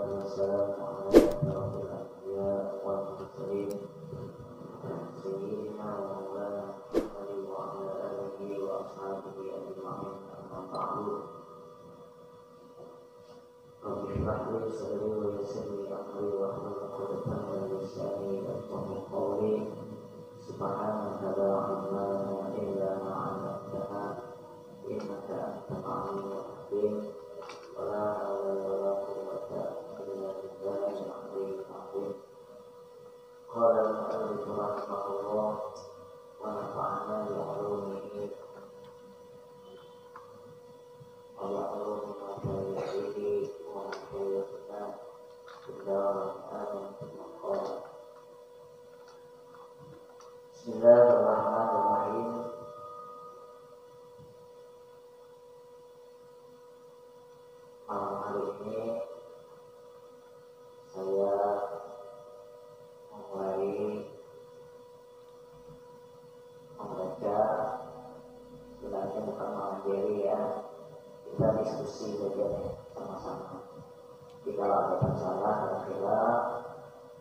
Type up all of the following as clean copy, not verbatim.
والسلام على أشرف الأنبياء والمرسلين سيدنا ومولانا محمد وعلى آله وأصحابه أجمعين أما بعد رب اشرح لي صدري ويسر لي أمري واحلل عقدة من لساني يفقهوا قولي سبحانك لا علم لنا إلا ما علمتنا إنك أنت العليم الحكيم ولا حول ولا قوة إلا بالله العلي العظيم. قال المؤلف رحمه الله ونفعنا بعلومه وبعلوم مشايخه ومشايخنا في الدار الآمن. ثم قال بسم الله الرحمن الرحيم. Malam hari ini saya mulai membaca, sebenarnya bukan mengajari ya, kita diskusi saja nih sama-sama. Jika ada salah dan khilaf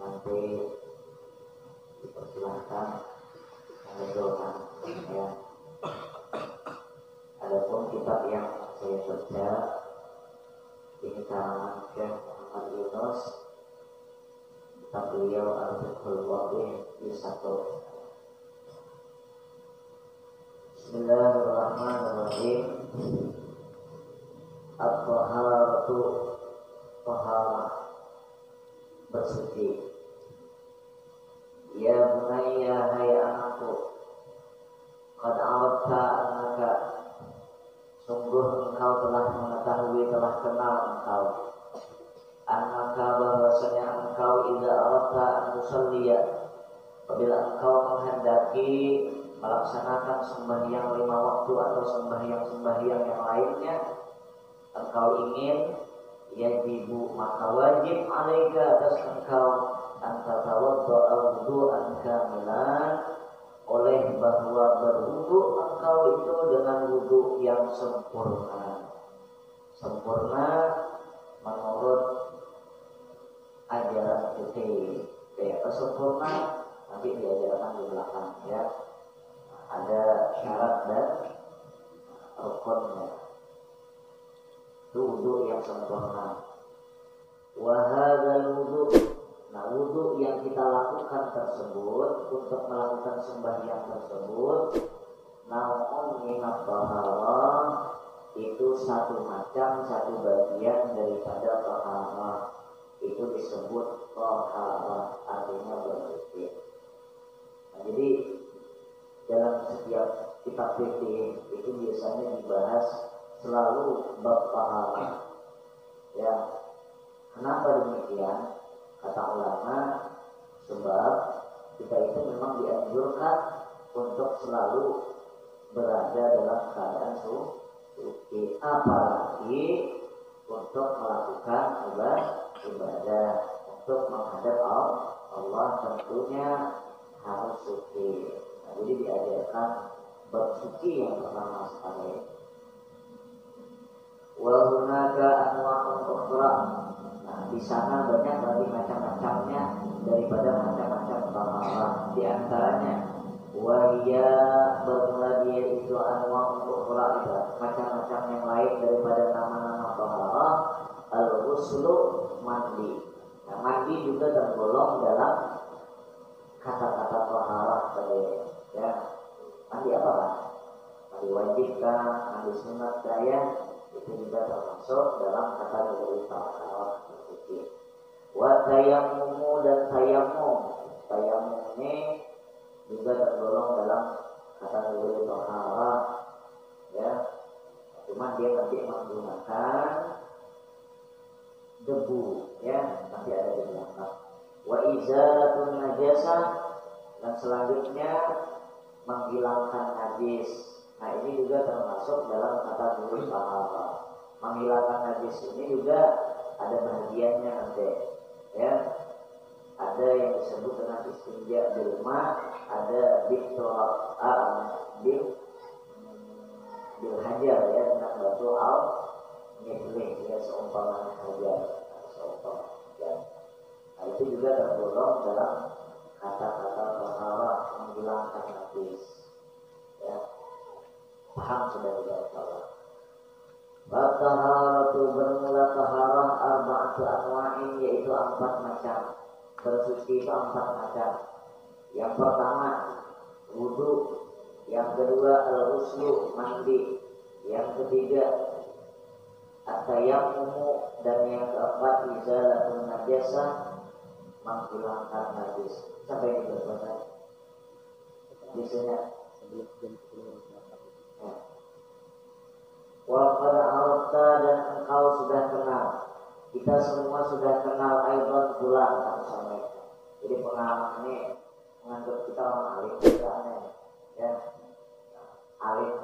nanti dipersilahkan mengobrolkan ya. Adapun kitab yang saya baca ini karangan Syekh Muhammad Yunus, kitab beliau Al-Fiqhul Wadih di satu. Bismillahirrahmanirrahim. At-taharatu, taharah, bersuci. Ya bunayya, hai anakku, qad arafta annaka, sungguh engkau telah mengetahui, telah kenal engkau, annaka, bahwasanya engkau idza aradta an tusalliya, apabila engkau menghendaki melaksanakan sembahyang 5 waktu atau sembahyang yang lainnya, engkau ingin, yajibu, maka wajib alaika, atas engkau, anta tawadda'a wudu'an kamilan, oleh bahwa berwudu engkau itu dengan wudu yang sempurna. Sempurna menurut ajaran kita. Kayak sempurna nanti diajarkan di belakang ya. Ada syarat dan rukunnya. Itu wudu yang sempurna. Wa hadzal wudu, nah wudu yang kita lakukan tersebut untuk melakukan sembahyang tersebut, namun minat taharah, itu satu macam, satu bagian daripada taharah, itu disebut taharah, artinya bersuci. Nah, jadi dalam setiap kitab fikih itu biasanya dibahas selalu bab taharah. Ya, kenapa demikian? Kata ulama, sebab kita itu memang dianjurkan untuk selalu berada dalam keadaan suci, apalagi untuk melakukan ibadah, untuk menghadap Allah tentunya harus suci. Nah, jadi diajarkan bersuci yang pertama sekali. Wa hunaka anwa'un ukhra. Nah, di sana banyak lagi macam-macamnya daripada macam-macam taharah. Di antaranya wahia, bermula dia itu anwa'un ukhra, macam-macam yang lain daripada nama-nama taharah. Al-ghuslu, mandi. Nah, mandi juga tergolong dalam kata-kata taharah tadi ya. Mandi apa lah? Mandi wajib kah? Mandi sunat kah ya? Itu juga termasuk dalam kategori taharah bersuci. Wa tayammumu, dan tayammum. Tayammum ini juga tergolong dalam kategori taharah ya. Cuma dia nanti menggunakan debu ya, nanti ada di belakang. Wa izalatun najasah, dan selanjutnya menghilangkan najis. Nah, ini juga termasuk dalam kategori taharah. Menghilangkan najis ini juga ada bagiannya nanti ya. Ada yang disebut dengan istinja bil ma, ada bil hajar ya, dengan batu al mislih ya, seumpamanya hajar, seumpama. itu juga tergolong dalam kata-kata taharah, menghilangkan najis. Ya, paham sudah tidak salah. Taharatu bermula taharah arba'atu anwa'in, yaitu 4 macam. Bersuci itu 4 macam. Yang pertama wudu, yang kedua al-ghuslu, mandi, yang ketiga at-tayammumu, dan yang keempat izalatul najasah, menghilangkan najis. Sampai ini berbatas. Biasanya wa qad arafta, dan engkau sudah kenal. Kita semua sudah kenal aidan pula sampai. Jadi pengalaman ini menganggap kita orang alim kita aneh. Ya. Alim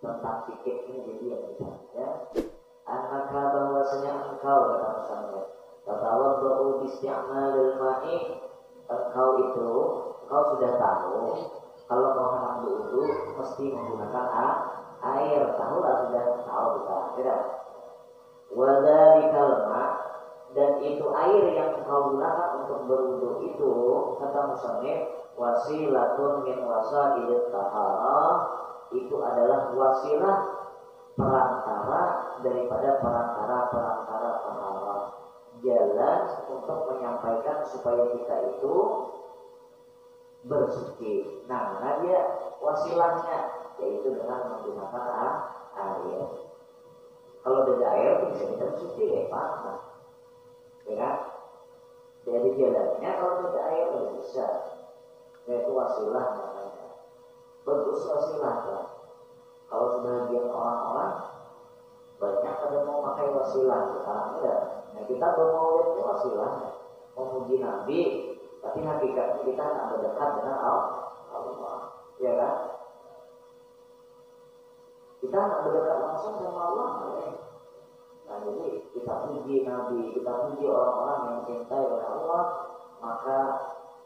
tentang fikih ini jadi yang kita ya. Anaka bahwasanya engkau kata sampai. Tatawaddu bi isti'malil ma'i, engkau sudah tahu kalau kau hendak berwudu mesti menggunakan air. Tahu lah, sudah tahu kita tidak. Wadzalikal ma', dan itu air yang kau gunakan untuk berwudu itu, kata musannif, wasilatun min wasailit taharah, itu adalah wasilah, perantara daripada perantara taharah, jalan untuk menyampaikan supaya kita itu bersuci. Nah, dia wasilahnya yaitu dengan menggunakan air. Kalau ada air bisa kita bersuci, paham? Ya kan? Jadi jalannya kalau ada air tidak bisa. Yaitu wasilah namanya. Bagus wasilah kan? Kalau sebagian orang-orang banyak ada mau pakai wasilah, sekarang tidak. Nah, kita mau lihat wasilah, memuji Nabi, tapi hakikatnya kita tidak berdekat dengan Allah, ya kan? Kita tidak berdekat langsung sama Allah, ya. Nah, jadi kita puji Nabi, kita puji orang-orang yang cintai oleh Allah, maka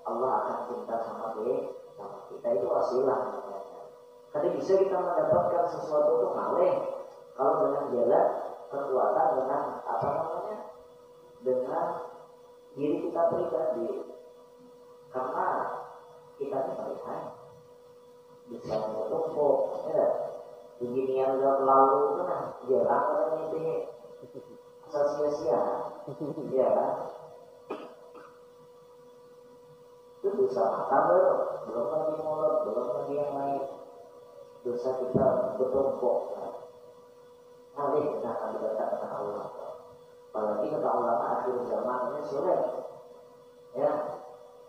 Allah akan cinta sama kita. Itu wasilah namanya. Karena bisa kita mendapatkan sesuatu itu malih kalau dengan jalan kekuatan, dengan dengan diri kita pribadi. Karena kita ini melihat bisa bertumpuk, ya. Begini yang lalu itu nah jalan orang ini sia-sia, ya kan? Itu dosa mata belum lagi mulut, belum lagi yang lain. Dosa kita bertumpuk. Mari kita akan berkata Allah. Apalagi kata ulama akhir zaman ini sulit, ya,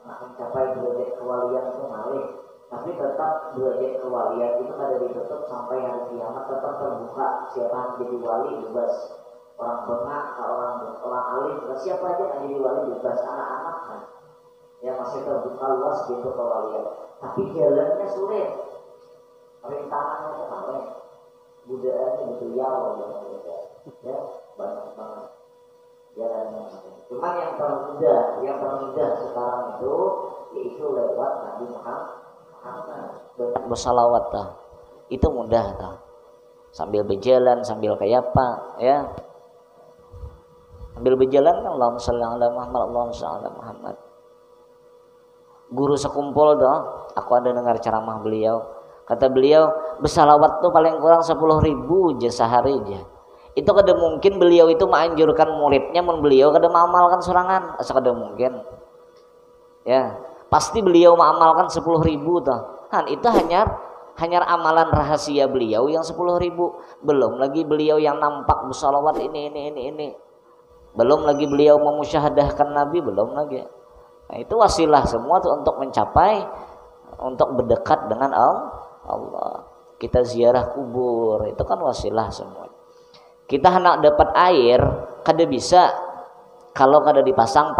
mencapai derajat kewalian itu malih. Tapi tetap derajat kewalian itu ada ditutup sampai hari kiamat, tetap terbuka. Siapa yang jadi wali bebas, orang bengak, orang alim, siapa aja yang jadi wali bebas, anak-anak kan, ya masih terbuka luas gitu kewalian. Tapi jalannya sulit, rintangannya itu malih, budayaannya betul jauh, ya banyak banget jalannya. Cuman yang termudah sekarang itu yaitu lewat Nabi Muhammad. Bersalawat tah, itu mudah tah. Sambil berjalan, sambil kayak apa, ya. Sambil berjalan kan Allahumma shalli ala Muhammad, Allahumma shalli ala Muhammad. Guru sekumpul doh, aku ada dengar ceramah beliau. Kata beliau, bersalawat tuh paling kurang 10.000 aja sehari aja. Itu kada mungkin beliau itu menganjurkan muridnya, mun beliau kada mengamalkan sorangan, asa kada mungkin. Ya. Pasti beliau mengamalkan 10.000 toh. Kan itu hanya amalan rahasia beliau yang 10.000. Belum lagi beliau yang nampak bersalawat ini. Belum lagi beliau memusyahadahkan Nabi, belum lagi. Nah, itu wasilah semua tuh untuk mencapai, untuk berdekat dengan Allah. Kita ziarah kubur, itu kan wasilah semua. Kita hendak dapat air, kada bisa kalau kada dipasang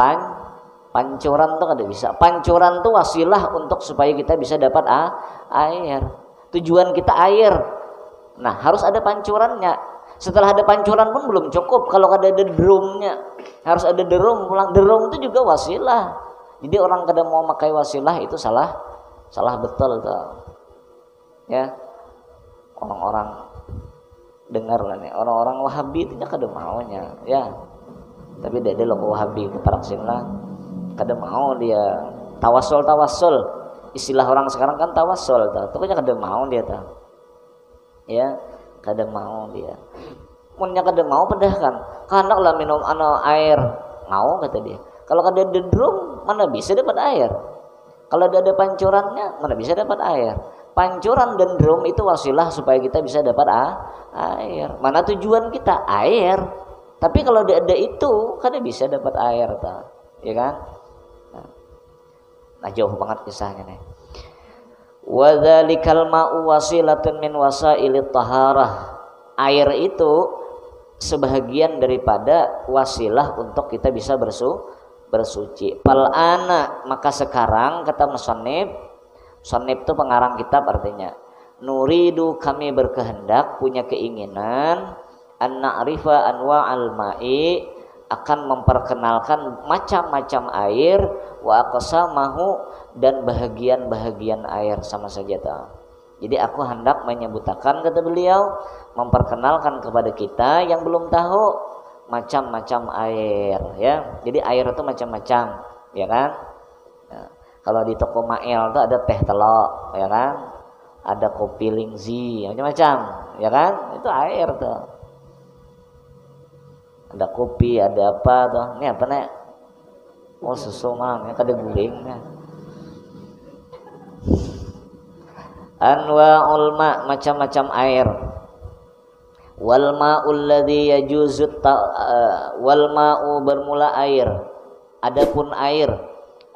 pancuran tuh kada bisa. Pancuran tuh wasilah untuk supaya kita bisa dapat air. Tujuan kita air. Nah, harus ada pancurannya. Setelah ada pancuran pun belum cukup kalau kada ada derumnya. Harus ada derum pulang. Derum itu juga wasilah. Jadi orang kada mau pakai wasilah itu salah betul tuh. Ya. Orang-orang dengar lah nih, orang-orang Wahabi itu kada maunya, ya. Tapi dede lo Wahabi keparaksin lah. kada mau dia tawasul, istilah orang sekarang kan tawasul tuh pokoknya kada mau dia tuh ya, kada mau dia. Munnya kada mau pedah kan karena lah minum air mau kata dia. Kalau kada ada drum mana bisa dapat air, kalau ada pancurannya mana bisa dapat air. Pancuran dan drum itu wasilah supaya kita bisa dapat air. Mana tujuan kita air, tapi kalau ada itu kada bisa dapat air ta, ya kan? Nah jauh banget kisahnya nih. Wa dzalikal ma'u wasilatun min wasailit taharah. Air itu sebahagian daripada wasilah untuk kita bisa bersuci. Fal ana, maka sekarang kata musannif itu pengarang kitab artinya. Nuridu, kami berkehendak, punya keinginan an na'rifa anwa'al ma'i, akan memperkenalkan macam-macam air, wa aqsamahu, dan bahagian-bahagian air sama saja ta. Jadi aku hendak menyebutkan kata beliau, memperkenalkan kepada kita yang belum tahu macam-macam air ya. Jadi air itu macam-macam ya kan. Nah, kalau di toko Mael tuh ada teh telok ya kan, ada kopi lingzi macam-macam ya kan, itu air tuh. Ada kopi, ada apa tuh, ini apa nih? Oh susu mang ya, kada gulingnya. Anwa'ul ma, macam-macam air. Wal ma'ul ladzi yajuzu wal ma'u bermula air. Adapun air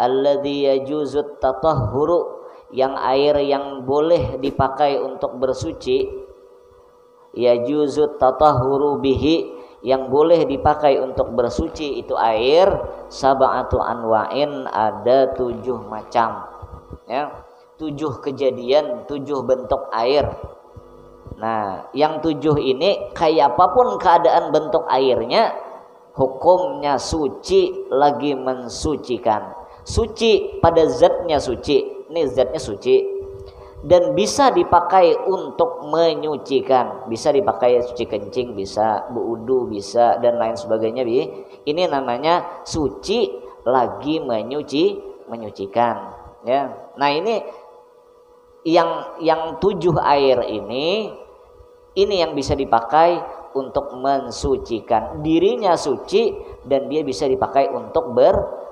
alladzi yajuzu tatahhuru, yang air yang boleh dipakai untuk bersuci, yajuzu tatahhuru bihi, yang boleh dipakai untuk bersuci itu air, sab'atu anwa'in, ada 7 macam ya, 7 kejadian, 7 bentuk air. Nah yang 7 ini kayak apapun keadaan bentuk airnya, hukumnya suci lagi mensucikan. Suci pada zatnya suci, ini zatnya suci, dan bisa dipakai untuk menyucikan. Bisa dipakai suci kencing, bisa berwudu, bisa dan lain sebagainya. Ini namanya suci lagi menyucikan ya. Nah ini yang 7 air ini yang bisa dipakai untuk mensucikan. Dirinya suci dan dia bisa dipakai untuk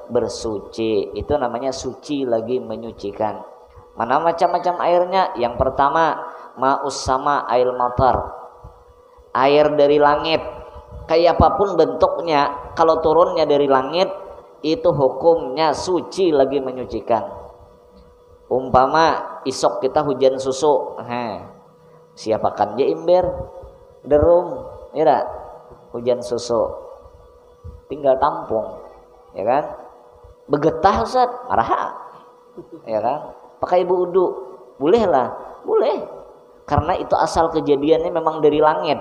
bersuci. Itu namanya suci lagi menyucikan. Mana macam-macam airnya? Yang pertama, ma'us sama air matar, air dari langit. Kayak apapun bentuknya, kalau turunnya dari langit itu hukumnya suci lagi menyucikan. Umpama isok kita hujan susu, siapakan je ember, derum, ya hujan susu, tinggal tampung, ya kan? Begetah Ustaz, marah, ya kan? Pakai wudu, bolehlah, boleh, karena itu asal kejadiannya memang dari langit,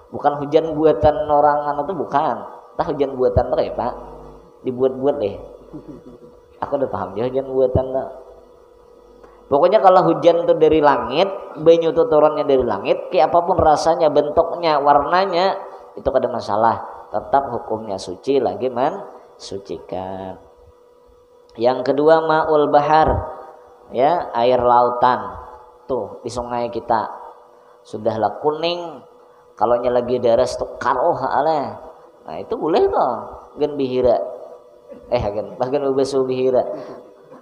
bukan hujan buatan orang itu bukan. Tah hujan buatan tuh ya Pak, dibuat-buat deh. Aku udah paham ya hujan buatan tuh. Pokoknya kalau hujan itu dari langit, banyu itu turunnya dari langit, kayak apapun rasanya, bentuknya, warnanya, itu kada masalah, tetap hukumnya suci lagi mensucikan. Yang kedua ma'ul bahar, ya air lautan. Tuh di sungai kita sudahlah kuning, kalaunya lagi deres tuh karoh aleh. Nah itu boleh tuh, gen bihira, bahkan ubesu bihira.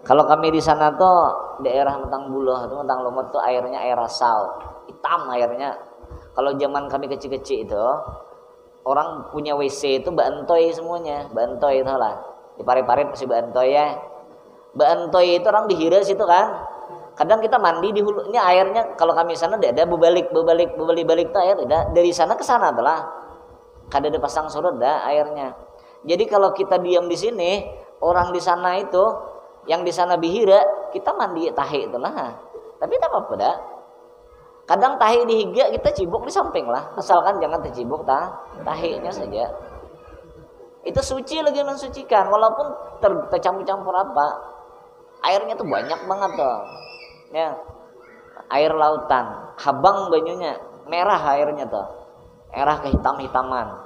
Kalau kami di sana tuh daerah Metang Buloh itu, Metang Lumut tuh airnya air rasau, hitam airnya. Kalau zaman kami kecil-kecil itu orang punya WC itu bantoy semuanya, bantoy itu lah. Di pare-pare pasti bantoy ya. Bantoy itu orang dihiras itu kan. Kadang kita mandi di hulunya airnya, kalau kami sana ada bebalik tuh air, dari sana ke sana adalah. Kada ada pasang surut dah airnya. Jadi kalau kita diam di sini, orang di sana itu yang di sana bihira, kita mandi tahi itu lah. Tapi tak apa-apa dah. Kadang tahi di higa kita cibuk di samping lah, asalkan jangan tercibuk tahinya saja. Itu suci lagi mensucikan, walaupun tercampur-campur apa. Airnya tuh banyak banget tuh. Ya. Air lautan, habang banyunya, merah airnya tuh. Merah kehitam-hitaman.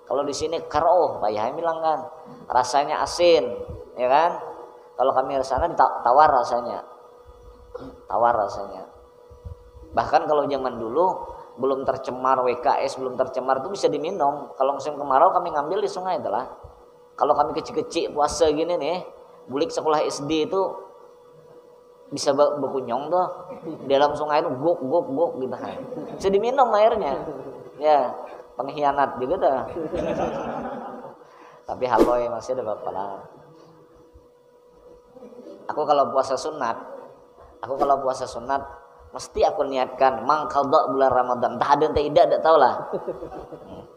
Kalau di sini karoh, Pak Yahya bilang kan, rasanya asin. ya kan? Kalau kami ke sana tawar rasanya. Tawar rasanya. Bahkan kalau zaman dulu belum tercemar WKS, belum tercemar itu bisa diminum. Kalau musim kemarau kami ngambil di sungai itulah. Kalau kami kecil-kecil puasa gini nih, bulik sekolah SD itu bisa berkunyong tuh di dalam sungai itu guk gitu. Bisa diminum airnya. Ya, pengkhianat juga tuh. Tapi haloi masih ada bapak lah. Aku kalau puasa sunat mesti aku niatkan mangqadha bulan Ramadan. Entah ada entah tidak tahu lah.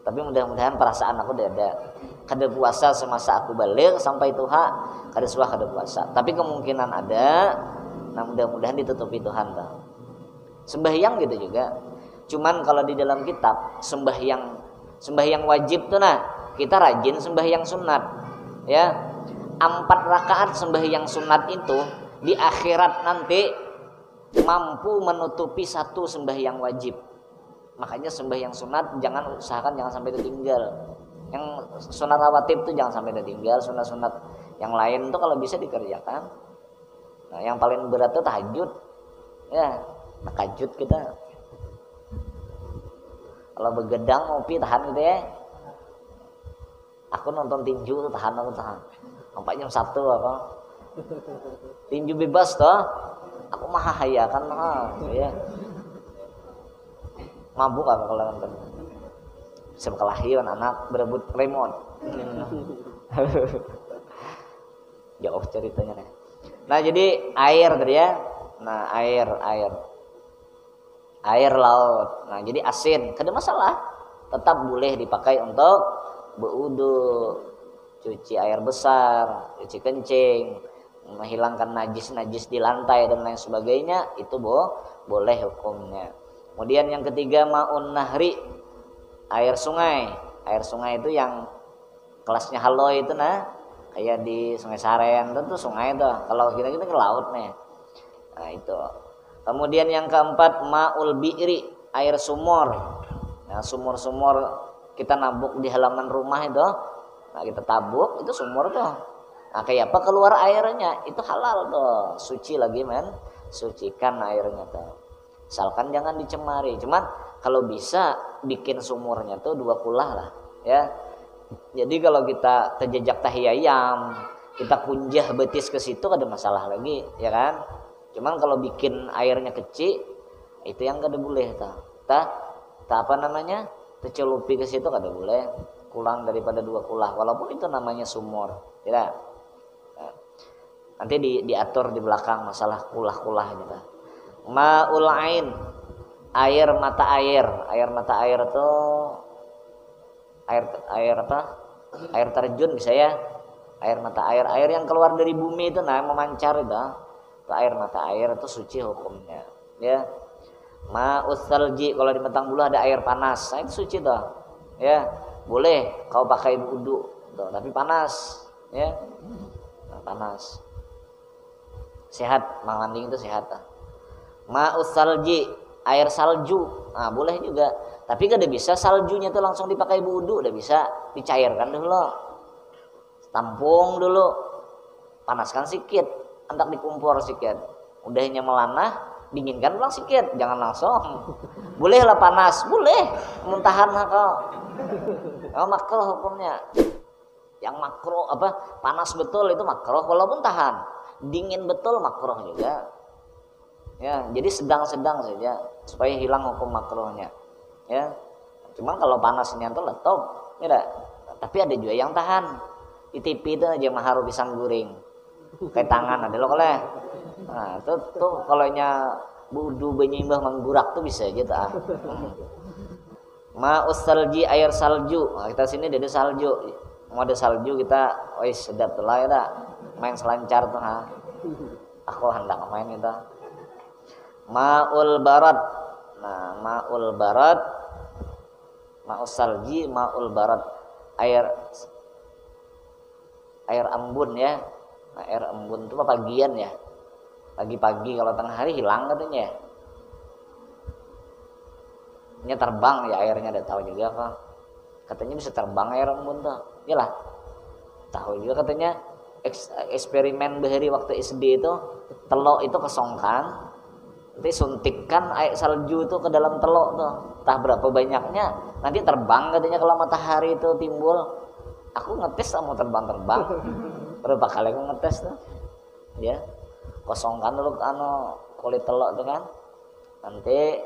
Tapi mudah-mudahan perasaan aku ada. Kada puasa semasa aku balik sampai tuha kada suah kada puasa. Tapi kemungkinan ada. Nah mudah-mudahan ditutupi Tuhan dah. Sembahyang gitu juga. Cuman kalau di dalam kitab sembahyang wajib tuh nah kita rajin sembahyang sunat. Ya 4 rakaat sembahyang sunat itu di akhirat nanti mampu menutupi 1 sembahyang wajib. Makanya sembahyang sunat usahakan jangan sampai tertinggal. Yang sunat rawatib itu jangan sampai tertinggal. Sunat-sunat yang lain itu kalau bisa dikerjakan. Nah, yang paling berat itu tahajud. Ya, tahajud kita. Kalau begadang ngopi tahan gitu ya. Aku nonton tinju tuh tahan. Sampai jam 1 apa. Tinju bebas toh. Aku mah hayakan ya. Mabuk apa kalau nonton. Bisa kelahiran anak berebut remote. Jauh ceritanya nih. Nah jadi air tadi ya. Nah air laut. Nah jadi asin, kada masalah. Tetap boleh dipakai untuk berwudu, cuci air besar, cuci kencing, menghilangkan najis di lantai dan lain sebagainya. Itu boleh hukumnya. Kemudian yang ketiga maun nahri, air sungai. Air sungai itu yang kelasnya haloi itu nah. Kayak di Sungai Saren itu sungai tuh. Kalau kita ke laut nih. Nah itu. Kemudian yang keempat maul bi'ri, air sumur. Nah sumur-sumur kita nabuk di halaman rumah itu. Nah kita tabuk itu sumur tuh. Nah kayak apa keluar airnya itu halal tuh. Suci lagi men. Sucikan airnya tuh. Asalkan jangan dicemari. Cuman kalau bisa bikin sumurnya tuh 2 kulah lah ya. Jadi kalau kita terjejak tahiyayam, kita kunjah betis ke situ ada masalah lagi, ya kan? Cuman kalau bikin airnya kecil, itu yang kada boleh ta apa namanya? Tercelupi ke situ kada boleh, kurang daripada 2 kulah, walaupun itu namanya sumur, tidak? Nah, nanti diatur di belakang masalah kulah-kulah gitu. Ma'ul ain, air mata air itu air apa? Air terjun bisa ya. Air mata air yang keluar dari bumi itu nah memancar itu. Itu air mata air itu suci hukumnya, ya. Ma'us salji, kalau di Metang Bulu ada air panas. Nah, itu suci tuh. Ya, boleh kau pakai wudu tuh, tapi panas, ya. Nah, panas. Sehat, mandi itu sehat. Ma'us salji, air salju. Nah, boleh juga. Tapi kada bisa saljunya tuh langsung dipakai wudu, udah bisa dicairkan dulu. Tampung dulu. Panaskan sedikit, hendak dikumpur sedikit. Udahnya melanah, dinginkan ulang sedikit, jangan langsung. Boleh lah panas, boleh. Muntahan kau. Kau makruh hukumnya. Yang makruh apa? Panas betul itu makruh walaupun tahan. Dingin betul makruh juga. Ya, jadi sedang-sedang saja supaya hilang hukum makruhnya. Ya, cuma kalau panasnya itu letop, ya. Tapi ada juga yang tahan. Di TV itu aja mah harus pisang goreng, kayak tangan ada loh kalau. Nah, tuh kalau nya wudu benyimbah menggurak tuh bisa aja tuh. Ma'us salji, air salju. Nah, kita sini ada salju. Mau ada salju kita, sedap tuh lah ya. Main selancar tuh ha. Aku hendak main itu. Ma'ul barat. Nah, ma'ul barat, ma'us salji, ma'ul barat, air embun ya. Nah, air embun itu pagian ya. Pagi-pagi kalau tengah hari hilang katanya. Ini terbang ya airnya, ada tahu juga apa. Katanya bisa terbang air embun tuh. Iyalah. Tahu juga katanya eksperimen bahari waktu SD itu telok itu kesongkan, nanti suntikkan air salju itu ke dalam telok tuh, entah berapa banyaknya, nanti terbang katanya kalau matahari itu timbul. Aku ngetes mau terbang berapa kali aku ngetes tuh, ya kosongkan dulu kulit telok tuh kan, nanti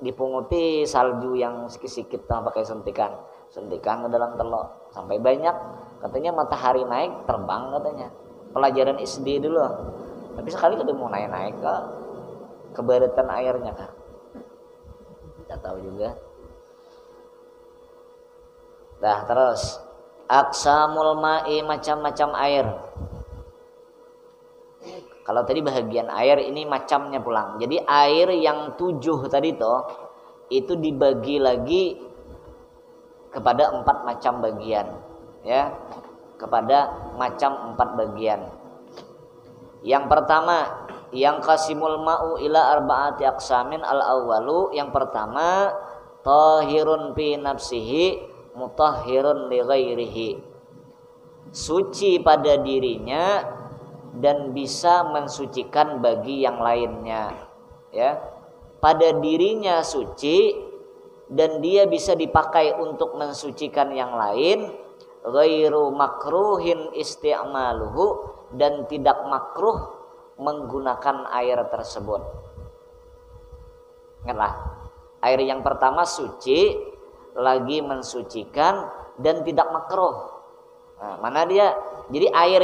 dipunguti salju yang sikit-sikit pakai suntikan ke dalam telok sampai banyak, katanya matahari naik terbang katanya. Pelajaran SD dulu, tapi sekali ketemu naik ke baratan airnya kan, tidak tahu juga. Dah terus aqsamul ma'i, macam-macam air. Kalau tadi bahagian air, ini macamnya pulang. Jadi air yang 7 tadi itu dibagi lagi kepada 4 macam bagian, ya, kepada macam 4 bagian. Yang pertama, yang qasimul ma'u ila arba'ati aqsamin. Al awwalu, yang pertama, tahirun fi nafsihi mutahhirun li ghairihi, suci pada dirinya dan bisa mensucikan bagi yang lainnya, ya. Pada dirinya suci dan dia bisa dipakai untuk mensucikan yang lain, ghairu makruhin isti'maluhu, dan tidak makruh menggunakan air tersebut. Ingatlah, air yang pertama suci, lagi mensucikan dan tidak makruh. Nah, mana dia? Jadi air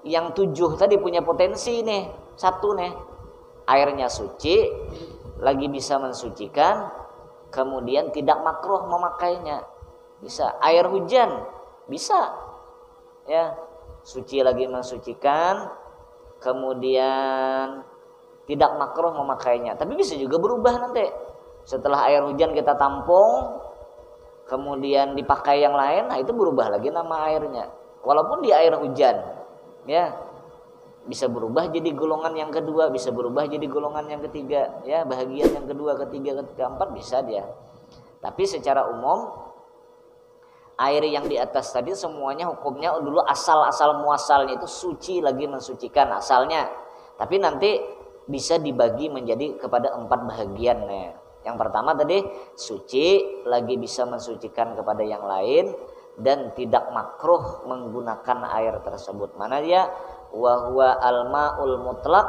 yang 7 tadi punya potensi nih, 1 nih, airnya suci, lagi bisa mensucikan, kemudian tidak makruh memakainya. Bisa. Air hujan bisa, ya, suci lagi mensucikan, kemudian tidak makruh memakainya. Tapi bisa juga berubah nanti. Setelah air hujan kita tampung, kemudian dipakai yang lain, nah itu berubah lagi nama airnya. Walaupun di air hujan, ya, bisa berubah jadi golongan yang kedua, bisa berubah jadi golongan yang ketiga, ya, bahagian yang kedua, ketiga, keempat bisa dia. Tapi secara umum air yang di atas tadi semuanya hukumnya dulu asal muasalnya itu suci lagi mensucikan asalnya. Tapi nanti bisa dibagi menjadi kepada 4 bahagian ya. Yang pertama tadi suci lagi bisa mensucikan kepada yang lain dan tidak makruh menggunakan air tersebut. Mana dia? Wa huwa al-ma'ul mutlaq,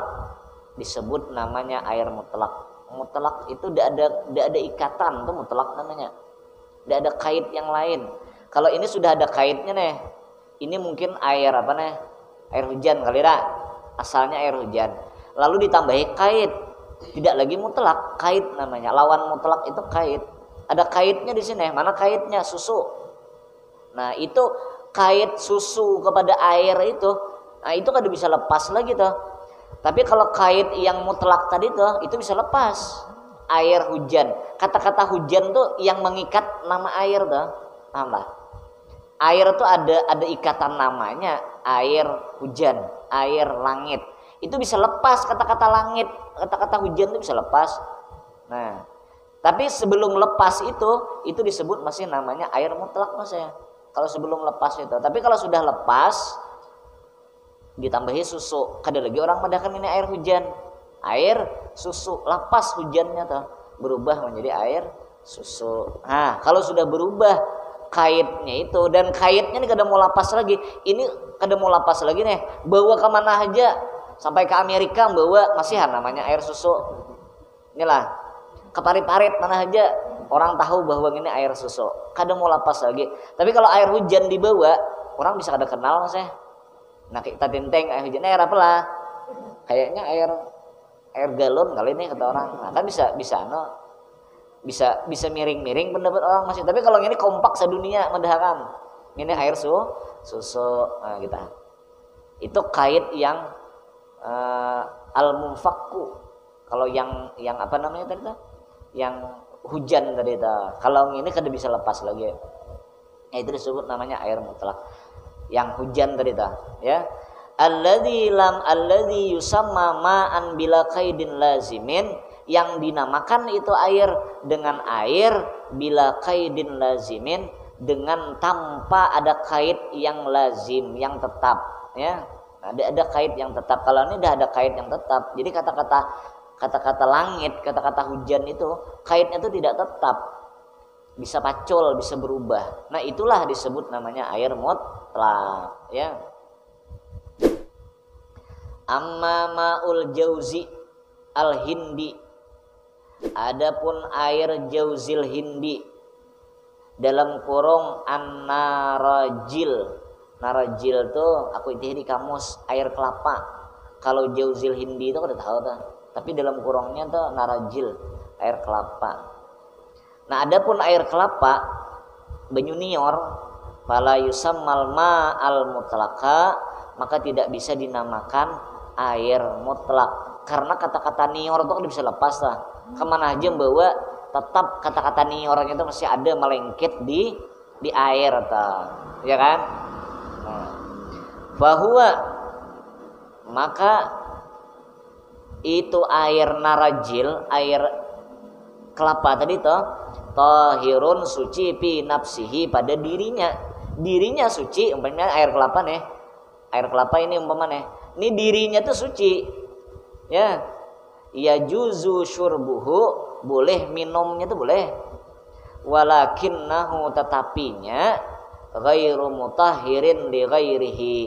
disebut namanya air mutlak. Mutlak itu tidak ada ikatan, itu mutlak namanya. Tidak ada kait yang lain. Kalau ini sudah ada kaitnya nih. Ini mungkin air apa nih? Air hujan kali lah. Asalnya air hujan. Lalu ditambahi kait. Tidak lagi mutlak, kait namanya. Lawan mutlak itu kait. Ada kaitnya di sini. Mana kaitnya? Susu. Nah, itu kait susu kepada air itu. Nah, itu kan bisa lepas lagi tuh. Tapi kalau kait yang mutlak tadi tuh, itu bisa lepas. Air hujan. Kata-kata hujan tuh yang mengikat nama air tuh. Paham lah? Air tuh ada ikatan namanya. Air hujan, air langit. Itu bisa lepas kata-kata langit, kata-kata hujan itu bisa lepas. Nah, tapi sebelum lepas itu disebut masih namanya air mutlak mas ya. Kalau sebelum lepas itu. Tapi kalau sudah lepas ditambahi susu. Kada lagi orang mengatakan ini air hujan. Air susu, lepas hujannya tuh berubah menjadi air susu. Nah, kalau sudah berubah kaitnya itu, dan kaitnya ini kada mau lepas lagi. Ini kada mau lepas lagi nih. Bawa ke mana aja, sampai ke Amerika bawa masih namanya air susu. Inilah ke parit-parit mana aja orang tahu bahwa ini air susu. Kada mau lepas lagi. Tapi kalau air hujan dibawa, orang bisa kada kenal mas ya. Nah kita tenteng air hujan air apa lah? Kayaknya air galon kali ini kata orang. Nah kan bisa miring-miring pendapat orang masih. Tapi kalau ini kompak sedunia mendahakan. Ini air susu. Nah kita. Itu kait yang al-munfakku. Kalau yang apa namanya tadi tuh? Yang hujan tadi tuh. Kalau ini kada bisa lepas lagi. Itu disebut namanya air mutlak. Yang hujan tadi tuh, ya. Alladzi yusamma ma'an bila qaidin lazimin, yang dinamakan itu air dengan air bila qaidin lazimin, dengan tanpa ada kait yang lazim, yang tetap, ya. Ada kait yang tetap. Kalau ini udah ada kait yang tetap. Jadi kata-kata langit, kata-kata hujan itu kaitnya itu tidak tetap. Bisa pacul, bisa berubah. Nah, itulah disebut namanya air mutlak, ya. Amma ma'ul jauzi al-hindi. Adapun air jauzil hindi dalam kurung an-narajil. Narajil tuh aku itu di kamus air kelapa. Kalau jauzil hindi itu udah tahu tuh. Tapi dalam kurungnya tuh narajil, air kelapa. Nah, adapun air kelapa benyunior fala yusammal ma'al mutlaka, maka tidak bisa dinamakan air mutlak. Karena kata-kata nior itu kan bisa lepas lah. Kemana aja bahwa tetap kata-kata niornya itu masih ada melengket di air tuh. Ya kan? Bahwa maka itu air narajil, air kelapa tadi toh, tahirun suci fi nafsihi, pada dirinya suci. Umpamanya air kelapa nih, air kelapa ini umpamanya ini dirinya tuh suci, ya. Ya juzu syurbuhu, boleh minumnya tuh boleh. Walakinnahu, tetapinya ghairu mutahhirin li ghairihi,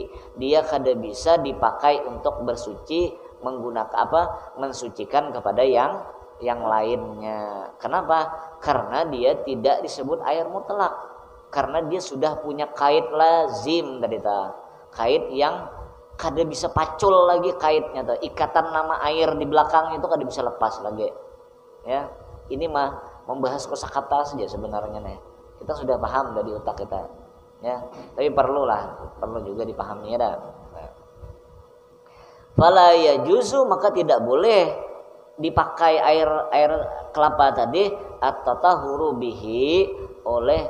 dia kada bisa dipakai untuk bersuci, menggunakan mensucikan kepada yang lainnya. Kenapa? Karena dia tidak disebut air mutlak, karena dia sudah punya kait lazim tadi ta, kait yang kada bisa pacul lagi kaitnya tuh. Ikatan nama air di belakang itu kada bisa lepas lagi, ya. Ini mah membahas kosakata saja sebenarnya nih. Kita sudah paham dari otak kita, ya. Tapi perlu juga dipahami ya. Fala yajuzu, maka tidak boleh dipakai air kelapa tadi at-tatahuru bihi, oleh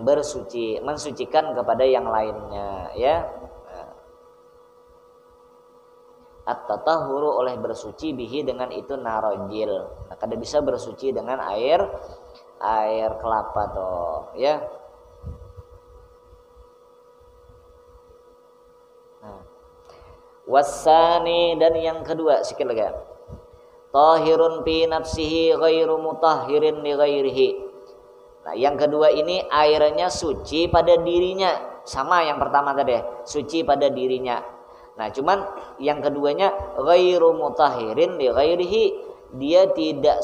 bersuci, mensucikan kepada yang lainnya, ya. At-tatahuru, oleh bersuci bihi dengan itu narajil. Nah, kada bisa bersuci dengan air kelapa toh, ya. Wasani, dan yang kedua sikit lagi. Tahirun fi nafsihi ghairu mutahhirin li ghairihi. Nah, yang kedua ini airnya suci pada dirinya, sama yang pertama tadi, suci pada dirinya. Nah, cuman yang keduanya ghairu mutahhirin li ghairihi, dia tidak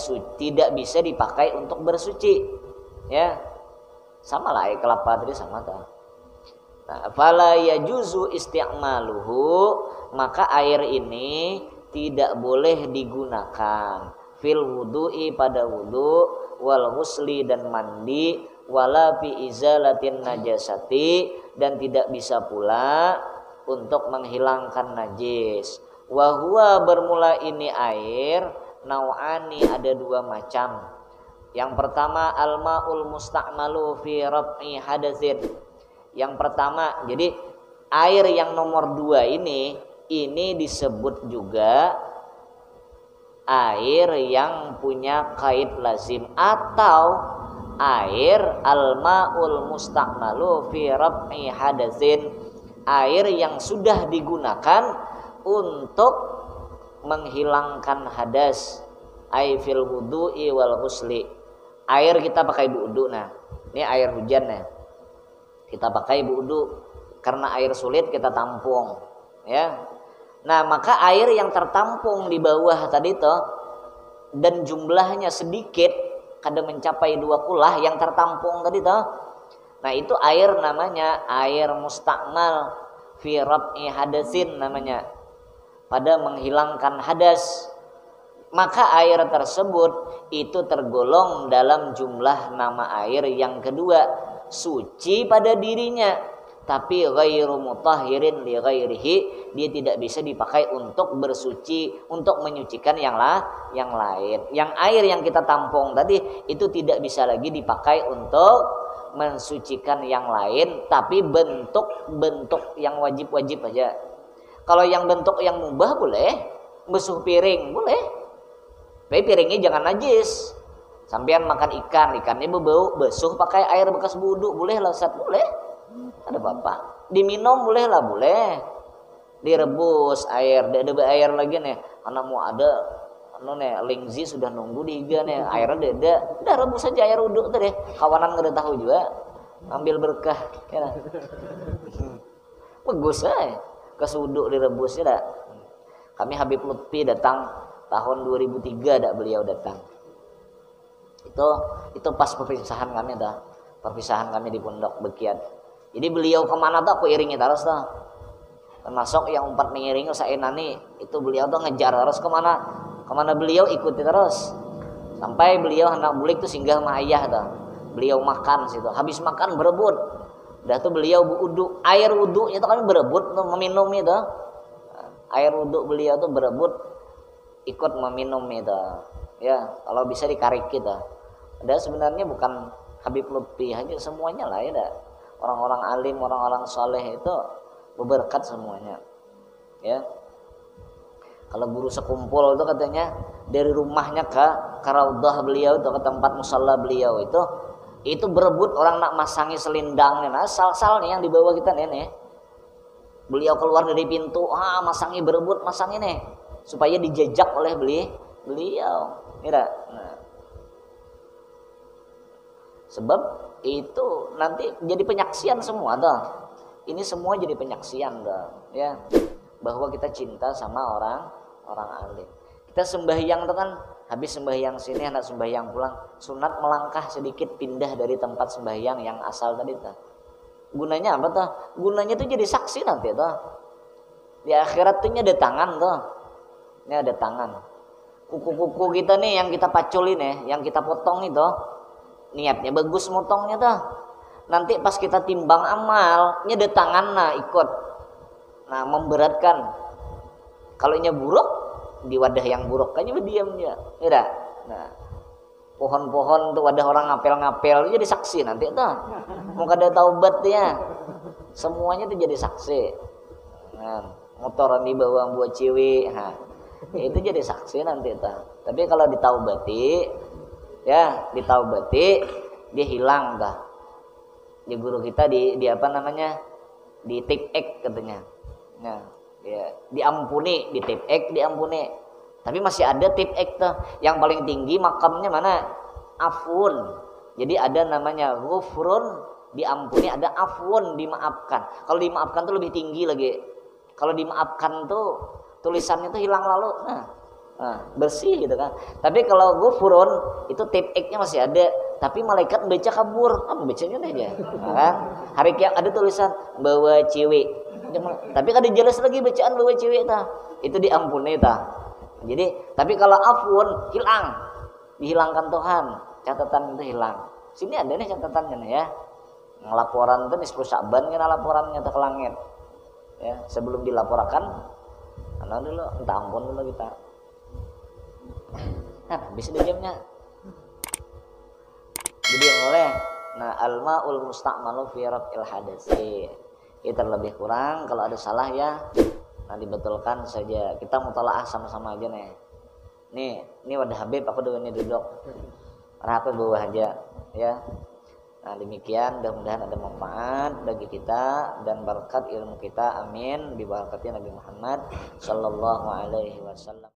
bisa dipakai untuk bersuci, ya. Sama lah air kelapa tadi, sama ta. Nah, fala yajuzu isti'maluhu, maka air ini tidak boleh digunakan fil wudu'i, pada wudu, wal ghusli, dan mandi, wala fi izalatin najasati, dan tidak bisa pula untuk menghilangkan najis. Wa huwa, bermula ini air, nau'ani, ada dua macam. Yang pertama al-ma'ul musta'malu fi raf'i hadatsin. Yang pertama, jadi air yang nomor 2 ini disebut juga air yang punya kait lazim, atau air al-ma'ul musta'malu fi raf'i hadatsin, air yang sudah digunakan untuk menghilangkan hadas, ai fil wudu'i wal ghusli. Air kita pakai wudu, nah ini air hujan nih, kita pakai wudu karena air sulit kita tampung, ya. Nah, maka air yang tertampung di bawah tadi toh dan jumlahnya sedikit, kada mencapai 2 kulah yang tertampung tadi toh. Nah, itu air namanya air mustakmal fi raf'i hadatsin, namanya, pada menghilangkan hadas. Maka air tersebut itu tergolong dalam jumlah nama air yang kedua, suci pada dirinya, tapi ghairu mutahhirin li ghairihi, dia tidak bisa dipakai untuk bersuci, untuk menyucikan yang lain. Yang air yang kita tampung tadi itu tidak bisa lagi dipakai untuk mensucikan yang lain, tapi bentuk-bentuk yang wajib-wajib aja. Kalau yang bentuk yang mubah boleh, basuh piring boleh, tapi piringnya jangan najis, Sampean makan ikan, ikannya berbau, basuh pakai air bekas wudu, boleh lah Ustaz? Boleh. Ada bapak. Diminum boleh lah, boleh. Direbus air, ada air lagi nih. Anak mau ada lingzi sudah nunggu di iga nih, airnya udah rebus aja air wudu tuh deh. Kawanan nggak tahu juga, ambil berkah. Ya. Bagus ke wudu direbusnya dah. Kami Habib Lutfi datang tahun 2003 beliau datang. Itu pas perpisahan kami dah. Perpisahan kami di Pondok Bekiat. Jadi beliau kemana tuh aku iringi terus tuh. Termasuk yang umpat mengiringi saenani itu beliau tuh ngejar terus kemana beliau ikuti terus. Sampai beliau hendak bulik tuh singgah sama ayah tuh. Beliau makan situ. Habis makan berebut. Udah tuh beliau wudu, air wudunya tuh kami berebut tuh meminum itu. Air wudu beliau tuh berebut ikut meminum itu. Ya, kalau bisa dikarik kita. Ada sebenarnya bukan Habib Lutfi aja, semuanya lah ya dah. Orang-orang alim, orang-orang soleh itu berberkat semuanya. Ya. Kalau guru sekumpul itu katanya dari rumahnya ke raudhah beliau itu, ke tempat musalla beliau itu berebut orang nak masangi selindangnya. Nah, sal-sal nih yang dibawa kita nih. Beliau keluar dari pintu, masangi berebut masang ini supaya dijejak oleh beliau. Tidak. Nah. Sebab itu nanti jadi penyaksian semua dah. Ini semua jadi penyaksian dah, ya. Bahwa kita cinta sama orang alim. Kita sembahyang itu kan habis sembahyang sini anak sembahyang pulang, sunat melangkah sedikit pindah dari tempat sembahyang yang asal tadi tuh. Gunanya apa tuh? Gunanya tuh jadi saksi nanti tuh. Di akhirat tuh ada tangan tuh. Ini ada tangan. Kuku-kuku kita nih yang kita paculin yang kita potong itu, niatnya bagus motongnya tuh. Nanti pas kita timbang amal, ini ada tangan ikut. Nah, memberatkan. Kalau nya buruk, di wadah yang buruk kan berdiam dia. Ya. Nah, pohon-pohon tuh wadah orang ngapel-ngapel jadi saksi nanti tuh. Mau kada taubat ya. Semuanya tuh jadi saksi. Nah, motor dibawa buat cewek, itu jadi saksi nanti tuh. Tapi kalau ditaubati, dia hilang dah. Di guru kita di apa namanya? Di tip X katanya. Nah, ya, diampuni, di tip X diampuni. Tapi masih ada tip X tuh. Yang paling tinggi makamnya mana? Afun. Jadi ada namanya ghufrun, diampuni, ada afun, dimaafkan. Kalau dimaafkan tuh lebih tinggi lagi. Kalau dimaafkan tuh tulisannya tuh hilang lalu. Nah, bersih gitu kan. Tapi kalau ghufrun itu tip X-nya masih ada, tapi malaikat baca kabur. Bacanya deh dia. Kan? Hari kiamat ada tulisan bawa cewek. Tapi kan jelas lagi bacaan bawa cewek itu diampuni Jadi, tapi kalau afun hilang. Dihilangkan Tuhan. Catatan itu hilang. Sini ada nih catatannya nih ya. Ngelaporan tuh nisfu Sya'ban kan laporannya ke langit. Ya, sebelum dilaporkan dulu minta ampun dulu kita. Nah, bisa dijamnya. Jadi oleh al-ma'ul musta'malu fi raf'il hadasi. Kita lebih kurang kalau ada salah ya dibetulkan saja. Kita mutalaah sama-sama aja nih. Ini wadah Habib, aku dulu ini duduk. Aku bawah aja ya. Nah, demikian mudah-mudahan ada manfaat bagi kita dan berkat ilmu kita. Amin. Bi barakati Nabi Muhammad sallallahu alaihi wasallam.